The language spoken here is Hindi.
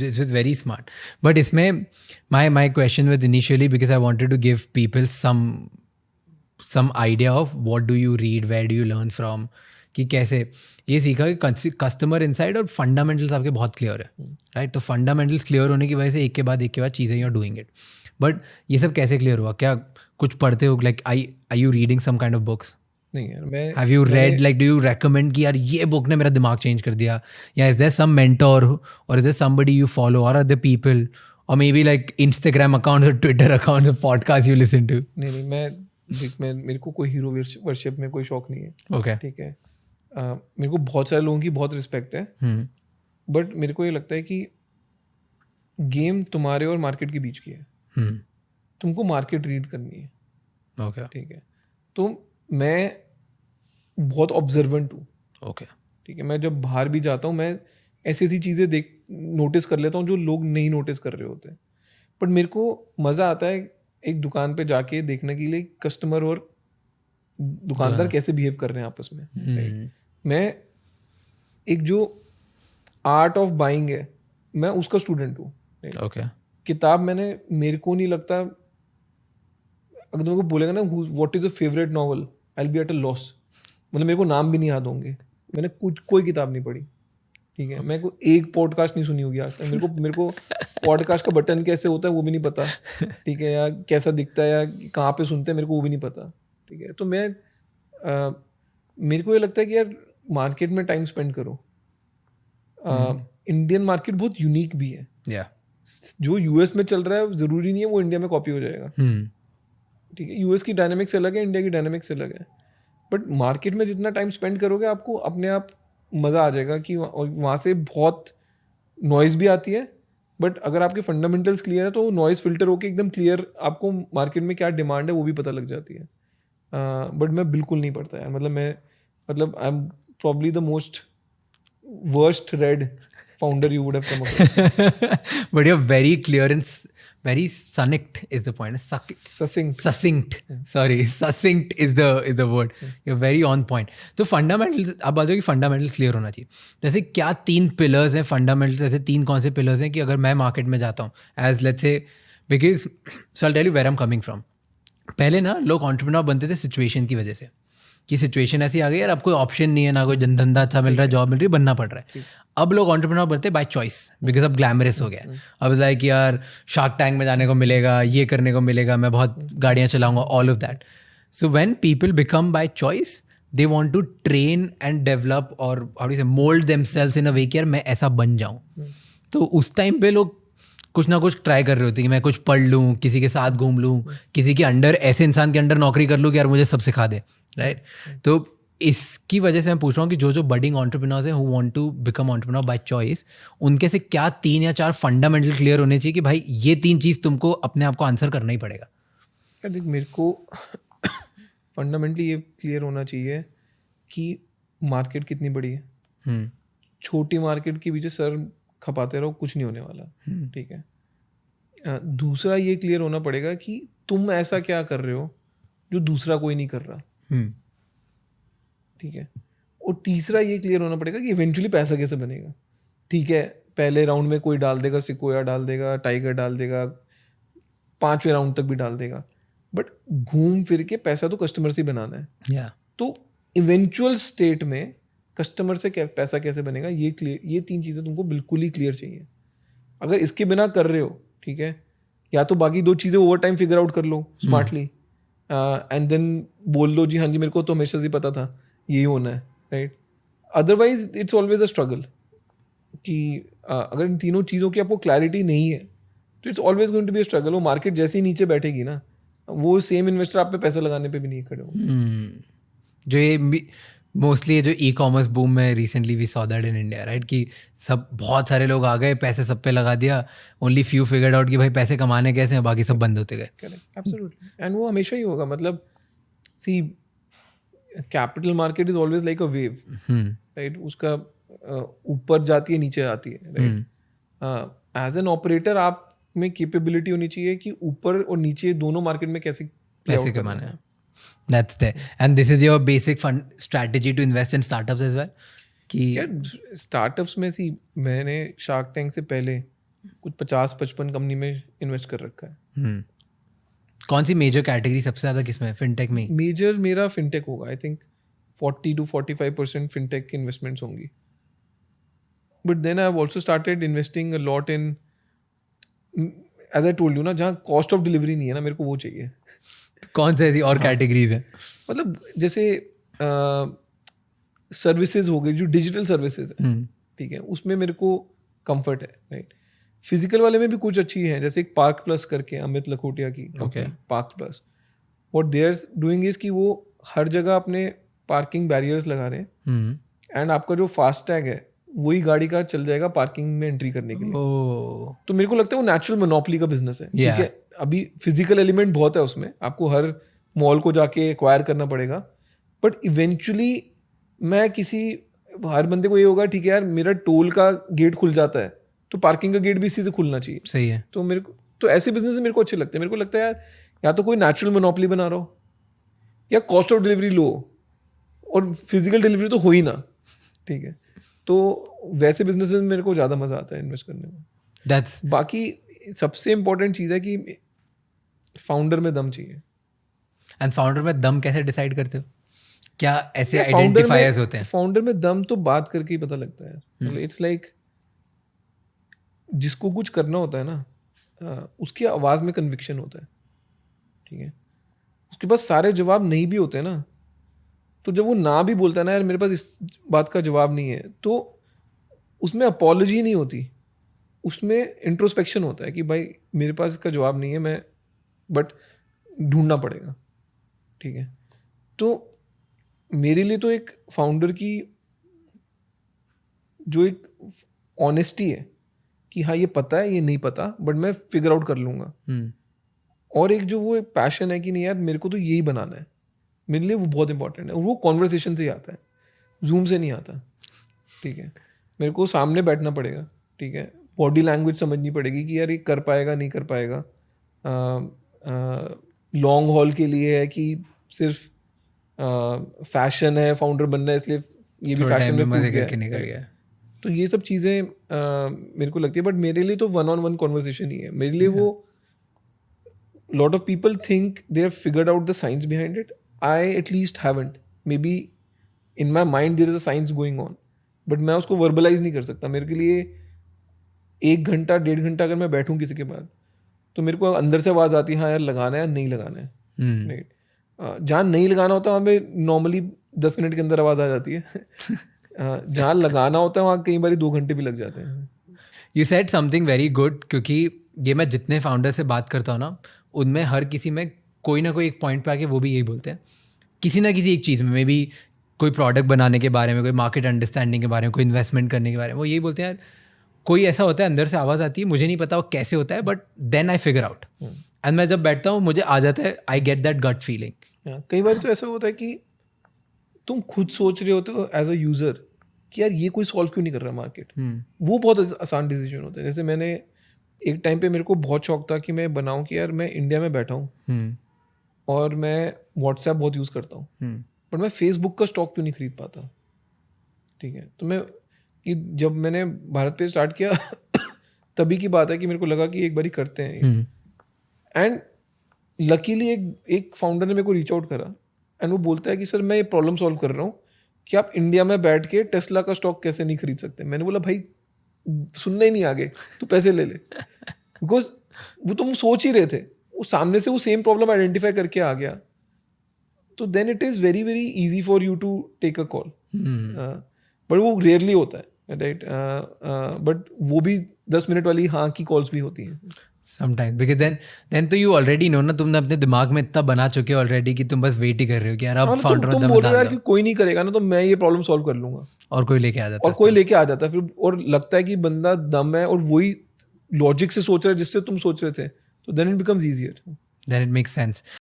It's very smart. But इसमें my question was initially because I wanted to give people some idea of what do you read, where do you learn from, कि कैसे ये सीखा कि कस्टमर इनसाइड और फंडामेंटल्स आपके बहुत क्लियर है, राइट? तो फंडामेंटल्स क्लियर होने की वजह से एक के बाद चीज़ें you are doing it. But ये सब कैसे क्लियर हुआ? क्या कुछ पढ़ते हो? Like I you reading some kind of books? नहीं यार, मैं have you read, like do you recommend कि यार ये बुक ने मेरा दिमाग चेंज कर दिया, या इज देयर सम मेंटर और is there somebody you follow और अदर पीपल और may be like Instagram accounts और ट्विटर अकाउंट्स और पॉडकास्ट यू लिसन टू? नहीं, मैं मेरे को कोई हीरो वर्शिप में कोई शौक नहीं है. ओके. ठीक है. मेरे को बहुत सारे लोगों की बहुत रिस्पेक्ट है, बट मेरे को ये लगता है कि गेम तुम्हारे और मार्केट के बीच की है. तुमको मार्केट रीड करनी है. ओके. ठीक है. तो मैं बहुत ऑब्जर्वेंट हूँ. ओके. ठीक है. मैं जब बाहर भी जाता हूँ, मैं ऐसी चीज़ें नोटिस कर लेता हूँ जो लोग नहीं नोटिस कर रहे होते. बट मेरे को मज़ा आता है एक दुकान पे जाके देखने के लिए कस्टमर और दुकानदार कैसे बिहेव कर रहे हैं आपस में. मैं एक जो आर्ट ऑफ बाइंग है, मैं उसका स्टूडेंट हूँ. ओके. किताब मेरे को नहीं लगता, अगर तुमको बोलेगा ना what is the favourite novel, I will be at a loss. मतलब मेरे को नाम भी नहीं याद होंगे. मैंने कोई किताब नहीं पढ़ी. ठीक है. मेरे को एक पॉडकास्ट नहीं सुनी होगी आज तक. मेरे को पॉडकास्ट का बटन कैसे होता है वो भी नहीं पता. ठीक है. या कैसा दिखता है या कहाँ पे सुनते हैं मेरे को वो भी नहीं पता. ठीक है. तो मेरे को ये लगता है कि यार मार्केट में टाइम स्पेंड करो. इंडियन मार्केट बहुत यूनिक भी है. जो यूएस में चल रहा है ज़रूरी नहीं है वो इंडिया में कॉपी हो जाएगा. ठीक है. यूएस की डायनामिक्स अलग है, इंडिया की डायनामिक्स अलग है. बट मार्केट में जितना टाइम स्पेंड करोगे आपको अपने आप मज़ा आ जाएगा कि वहाँ से बहुत नॉइज़ भी आती है. बट अगर आपके फंडामेंटल्स क्लियर है तो नॉइज़ फिल्टर होकर एकदम क्लियर आपको मार्केट में क्या डिमांड है वो भी पता लग जाती है. बट मैं बिल्कुल नहीं पढ़ता यार. मतलब I am probably the most worst red founder you would have come across. But you're very clear and very succinct is the point. Succinct. Sorry, succinct is the word. You're very on point. तो fundamentals, अब बात हो कि fundamentals clear होना चाहिए. जैसे क्या 3 pillars हैं fundamentals, जैसे 3 कौन से pillars हैं कि अगर मैं market में जाता हूँ as let's say, because so I'll tell you where I'm coming from. पहले ना लोग entrepreneur बनते थे situation की वजह से कि सिचुएशन ऐसी आ गई यार, अब कोई ऑप्शन नहीं है, ना कोई धंधा अच्छा मिल रहा है, जॉब मिल रही है, बनना पड़ रहा है. अब लोग एंटरप्रेन्योर बनते बाय चॉइस बिकॉज अब ग्लैमरस हो गया. अब लाइक यार शार्क टैंक में जाने को मिलेगा, ये करने को मिलेगा, मैं बहुत गाड़ियाँ चलाऊंगा, all of that. So when people become by choice they want to train and develop और how do say mould themselves in a way कि यार मैं ऐसा बन जाऊँ. तो उस टाइम पे लोग कुछ ना कुछ ट्राई कर रहे होते हैं कि मैं कुछ पढ़ लूँ, किसी के साथ घूम लूँ, किसी के अंडर, ऐसे इंसान के अंडर नौकरी कर लूँ कि यार मुझे सब सिखा दे, राइट? तो इसकी वजह से मैं पूछ रहा हूँ कि जो बडिंग एंटरप्रेन्योर्स हैं who want to become entrepreneur by choice, उनके से क्या 3 या 4 फंडामेंटल क्लियर होने चाहिए कि भाई ये 3 चीज़ तुमको अपने आप को आंसर करना ही पड़ेगा? देख, मेरे को फंडामेंटली ये क्लियर होना चाहिए कि मार्केट कितनी बड़ी है. छोटी मार्केट के पीछे सर खपाते रहो, कुछ नहीं होने वाला. ठीक है. दूसरा ये क्लियर होना पड़ेगा कि तुम ऐसा क्या कर रहे हो जो दूसरा कोई नहीं कर रहा. ठीक है. और तीसरा ये क्लियर होना पड़ेगा कि इवेंचुअली पैसा कैसे बनेगा. ठीक है. पहले राउंड में कोई डाल देगा, सिक्वोया डाल देगा, टाइगर डाल देगा, 5वें राउंड तक भी डाल देगा, बट घूम फिर के पैसा तो कस्टमर से बनाना है. तो इवेंचुअल स्टेट में कस्टमर से पैसा कैसे बनेगा, ये 3 चीज़ें तुमको बिल्कुल ही क्लियर चाहिए. अगर इसके बिना कर रहे हो, ठीक है, या तो बाकी 2 चीज़ें ओवर टाइम फिगर आउट कर लो स्मार्टली एंड देन बोल लो जी हाँ जी मेरे को तो हमेशा से पता था यही होना है, right? Otherwise it's always a struggle कि अगर इन तीनों चीज़ों की आपको क्लैरिटी नहीं है तो it's always going to be a struggle. वो मार्केट जैसे ही नीचे बैठेगी ना, वो सेम इन्वेस्टर आप पे पैसा लगाने पे भी नहीं खड़े होंगे. जो ये मोस्टली जो ई कॉमर्स बूम में recently we saw that in India, right? कि सब बहुत सारे लोग आ गए, पैसे सब पे लगा दिया, ओनली फ्यू फिगर्ड आउट कि भाई पैसे कमाने कैसे हैं, बाकी सब बंद होते गए. Correct, absolutely. एंड वो हमेशा ही होगा. मतलब see capital market is always like a wave, right? उसका ऊपर जाती है, नीचे आती है, राइट? एज एन ऑपरेटर आप में कैपेबिलिटी होनी चाहिए कि ऊपर और नीचे दोनों मार्केट में कैसे पैसे कमाने हैं. That's there. And this is your basic fund strategy to invest in startups as well? कि यार स्टार्टअप्स में मैंने शार्क टैंक से पहले कुछ 50-55 कंपनी में इन्वेस्ट कर रखा है। कौन सी मेजर कैटेगरी सबसे ज़्यादा किसमें, फिनटेक में? मेजर मेरा फिनटेक होगा, आई थिंक 40 to 45% फिनटेक की इन्वेस्टमेंट्स होंगी। But then I have also started investing a lot in, as I told you ना, जहाँ कॉस्ट ऑफ डिलीवरी नहीं है ना, मेरे को वो चाहिए। तो कौन से ऐसी और कैटेगरीज हैं? मतलब जैसे सर्विसेज हो गई, जो डिजिटल सर्विसेज है, ठीक है, उसमें मेरे को कंफर्ट है, राइट। फिजिकल वाले में भी कुछ अच्छी है, जैसे एक पार्क प्लस करके अमित लखोटिया की company, Park Plus. What they are doing is कि वो हर जगह अपने पार्किंग बैरियर्स लगा रहे हैं, एंड आपका जो फास्ट टैग है वही गाड़ी का चल जाएगा पार्किंग में एंट्री करने के लिए। तो मेरे को लगता है वो नेचुरल मोनोपोली का बिजनेस है, ठीक है। अभी फिजिकल एलिमेंट बहुत है उसमें, आपको हर मॉल को जाके एक्वायर करना पड़ेगा, बट इवेंचुअली मैं किसी, हर बंदे को ये होगा, ठीक है यार, मेरा टोल का गेट खुल जाता है तो पार्किंग का गेट भी इसी से खुलना चाहिए। सही है। तो मेरे को तो ऐसे बिजनेस मेरे को अच्छे लगते हैं। मेरे को लगता है यार, या तो कोई नेचुरल मोनोपोली बना रहा हो, या कॉस्ट ऑफ डिलीवरी लो, और फिजिकल डिलीवरी तो हो ही ना, ठीक है। तो वैसे बिजनेस में मेरे को ज़्यादा मजा आता है इन्वेस्ट करने में। बाकी सबसे इम्पोर्टेंट चीज़ है कि फाउंडर में दम चाहिए। एंड फाउंडर में दम कैसे डिसाइड करते हो? क्या ऐसे आइडेंटिफायर्स होते हैं? फाउंडर में दम तो बात करके ही पता लगता है। मतलब इट्स लाइक, जिसको कुछ करना होता है ना, उसकी आवाज़ में कन्विक्शन होता है, ठीक है। उसके पास सारे जवाब नहीं भी होते ना, तो जब वो ना भी बोलता है ना, यार मेरे पास इस बात का जवाब नहीं है, तो उसमें अपॉलॉजी नहीं होती, उसमें इंट्रोस्पेक्शन होता है कि भाई मेरे पास इसका जवाब नहीं है, मैं बट ढूंढना पड़ेगा, ठीक है। तो मेरे लिए तो एक फाउंडर की जो एक ऑनेस्टी है कि हाँ ये पता है, ये नहीं पता, बट मैं फिगर आउट कर लूँगा, और एक जो वो एक पैशन है कि नहीं यार मेरे को तो यही बनाना है, मेरे लिए वो बहुत इंपॉर्टेंट है। और वो कॉन्वर्सेशन से ही आता है, जूम से नहीं आता, ठीक है। मेरे को सामने बैठना पड़ेगा, ठीक है, बॉडी लैंग्वेज समझनी पड़ेगी कि यार ये कर पाएगा नहीं कर पाएगा, लॉन्ग हॉल के लिए है कि सिर्फ फैशन है, फाउंडर बनना है इसलिए ये भी फैशन में मजे करके निकल गया। तो ये सब चीज़ें मेरे को लगती है, बट मेरे लिए तो वन ऑन वन कॉन्वर्सेशन ही है मेरे लिए। वो lot of people think they have figured out the science behind it. I at least haven't. Maybe in my mind there is a science going on, but मैं उसको वर्बलाइज नहीं कर सकता। मेरे के लिए 1 घंटा 1.5 घंटा अगर मैं बैठूं किसी के बाद, तो मेरे को अंदर से आवाज़ आती है, हाँ यार लगाना है नहीं लगाना है, राइट। जहाँ नहीं लगाना होता वहाँ पे नॉर्मली 10 मिनट के अंदर आवाज़ आ जाती है। जहाँ लगाना होता है वहाँ कई बार 2 घंटे भी लग जाते हैं। You said something very good, क्योंकि ये मैं जितने फाउंडर से बात करता हूँ ना, उनमें हर किसी में कोई ना कोई एक पॉइंट पे आके वो भी यही बोलते हैं, किसी ना किसी एक चीज़ में, मे बी कोई प्रोडक्ट बनाने के बारे में, कोई मार्केट अंडरस्टैंडिंग के बारे में, कोई इन्वेस्टमेंट करने के बारे में, वो यही बोलते हैं यार कोई ऐसा होता है अंदर से आवाज़ आती है, मुझे नहीं पता वो कैसे होता है, but then I figure out, and मैं जब बैठता हूँ मुझे आ जाता है, I get that gut feeling. कई बार तो ऐसा होता है कि तुम खुद सोच रहे होते हो एज अ यूज़र कि यार ये कोई सॉल्व क्यों नहीं कर रहा मार्केट, वो बहुत आसान डिसीजन होता है। जैसे मैंने एक टाइम पे मेरे को बहुत शौक था कि मैं बनाऊं कि यार मैं इंडिया में बैठा हूँ और मैं व्हाट्सएप बहुत यूज़ करता हूँ, बट मैं फेसबुक का स्टॉक क्यों नहीं खरीद पाता, ठीक है। तो मैं कि जब मैंने भारत पे स्टार्ट किया तभी की बात है कि मेरे को लगा कि एक बारी करते हैं, एंड लकीली एक फाउंडर ने मेरे को रीच आउट करा, एंड वो बोलता है कि सर मैं ये प्रॉब्लम सॉल्व कर रहा हूँ कि आप इंडिया में बैठ के टेस्ला का स्टॉक कैसे नहीं खरीद सकते। मैंने बोला भाई सुनना ही नहीं आगे, तू पैसे ले ले, बिकॉज वो तुम सोच ही रहे थे, वो सामने से वो सेम प्रॉब्लम आइडेंटिफाई करके आ गया, तो then it is very very easy for you to take a call. But वो रेयरली होता है, राइट, बट वो भी 10 मिनट वाली हाँ की कॉल्स भी होती हैं समटाइम, बिकॉज देन तो यू ऑलरेडी नो ना, तुमने अपने दिमाग में इतना बना चुके हो ऑलरेडी कि तुम बस वेट ही कर रहे हो कि यार अब फाउंडर में तुम बोल रहे हो यार कि कोई नहीं करेगा ना, तो मैं ये प्रॉब्लम सॉल्व कर लूंगा, और कोई लेके आ जाता है, और कोई लेके आ जाता है फिर, और लगता है कि बंदा दम है और वही लॉजिक से सोच रहा है जिससे तुम सोच रहे थे, तो then it becomes easier, then it makes sense.